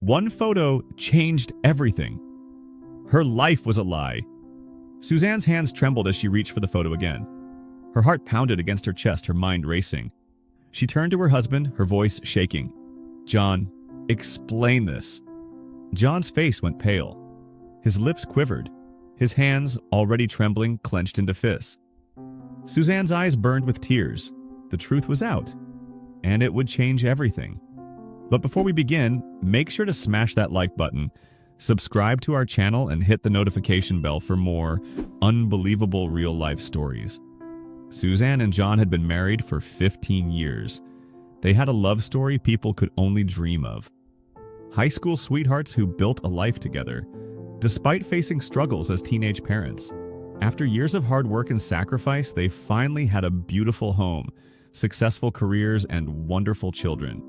One photo changed everything. Her life was a lie. Suzanne's hands trembled as she reached for the photo again. Her heart pounded against her chest, her mind racing. She turned to her husband, her voice shaking. "John, explain this." John's face went pale. His lips quivered. His hands, already trembling, clenched into fists. Suzanne's eyes burned with tears. The truth was out, and it would change everything. But before we begin, make sure to smash that like button, subscribe to our channel, and hit the notification bell for more unbelievable real-life stories. Suzanne and John had been married for 15 years. They had a love story people could only dream of. High school sweethearts who built a life together, despite facing struggles as teenage parents. After years of hard work and sacrifice, they finally had a beautiful home, successful careers, and wonderful children.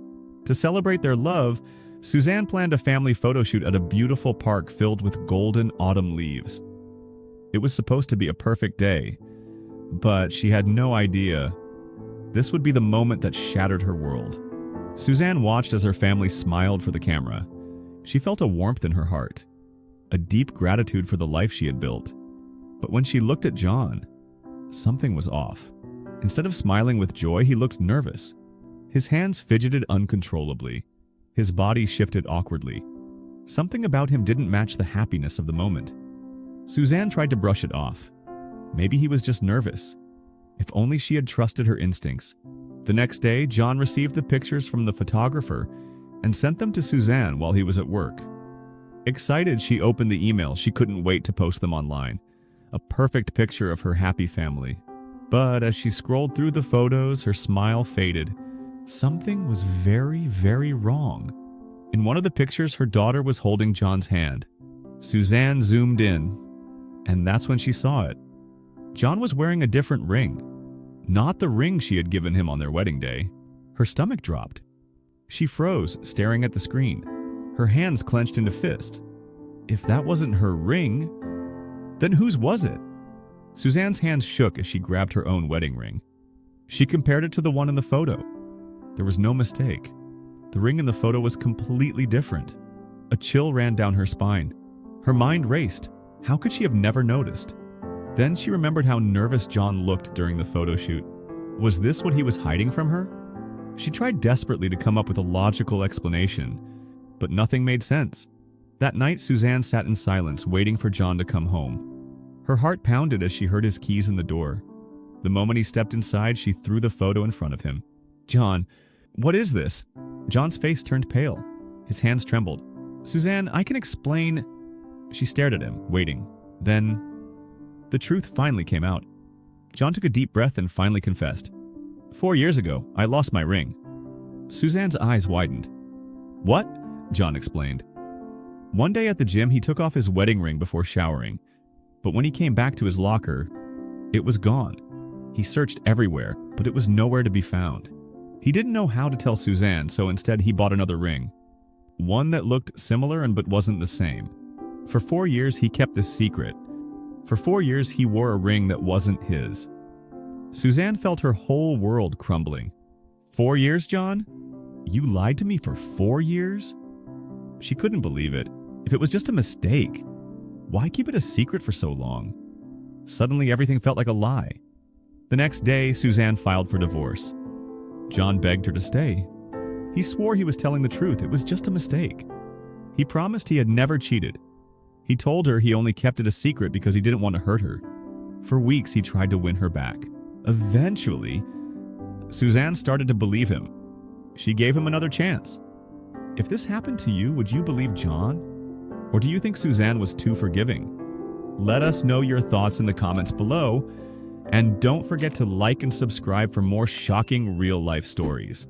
To celebrate their love, Suzanne planned a family photo shoot at a beautiful park filled with golden autumn leaves. It was supposed to be a perfect day, but she had no idea this would be the moment that shattered her world. Suzanne watched as her family smiled for the camera. She felt a warmth in her heart, a deep gratitude for the life she had built. But when she looked at John, something was off. Instead of smiling with joy, he looked nervous. His hands fidgeted uncontrollably. His body shifted awkwardly. Something about him didn't match the happiness of the moment. Suzanne tried to brush it off. Maybe he was just nervous. If only she had trusted her instincts. The next day, John received the pictures from the photographer and sent them to Suzanne while he was at work. Excited, she opened the email. She couldn't wait to post them online. A perfect picture of her happy family. But as she scrolled through the photos, her smile faded. Something was very, very wrong. In one of the pictures, her daughter was holding John's hand. Suzanne zoomed in, and that's when she saw it. John was wearing a different ring. Not the ring she had given him on their wedding day. Her stomach dropped. She froze, staring at the screen. Her hands clenched into fists. If that wasn't her ring, then whose was it? Suzanne's hands shook as she grabbed her own wedding ring. She compared it to the one in the photo. There was no mistake. The ring in the photo was completely different. A chill ran down her spine. Her mind raced. How could she have never noticed? Then she remembered how nervous John looked during the photo shoot. Was this what he was hiding from her? She tried desperately to come up with a logical explanation, but nothing made sense. That night, Suzanne sat in silence, waiting for John to come home. Her heart pounded as she heard his keys in the door. The moment he stepped inside, she threw the photo in front of him. "John, what is this?" John's face turned pale. His hands trembled. "Suzanne, I can explain." She stared at him, waiting. Then, the truth finally came out. John took a deep breath and finally confessed. 4 years ago, I lost my ring." Suzanne's eyes widened. "What?" John explained. One day at the gym, he took off his wedding ring before showering. But when he came back to his locker, it was gone. He searched everywhere, but it was nowhere to be found. He didn't know how to tell Suzanne, so instead he bought another ring. One that looked similar but wasn't the same. For 4 years, he kept this secret. For 4 years, he wore a ring that wasn't his. Suzanne felt her whole world crumbling. 4 years, John? You lied to me for 4 years? She couldn't believe it. If it was just a mistake, why keep it a secret for so long? Suddenly, everything felt like a lie. The next day, Suzanne filed for divorce. John begged her to stay. He swore he was telling the truth. It was just a mistake. He promised he had never cheated. He told her he only kept it a secret because he didn't want to hurt her. For weeks, he tried to win her back. Eventually, Suzanne started to believe him. She gave him another chance. If this happened to you, would you believe John? Or do you think Suzanne was too forgiving? Let us know your thoughts in the comments below. And don't forget to like and subscribe for more shocking real-life stories.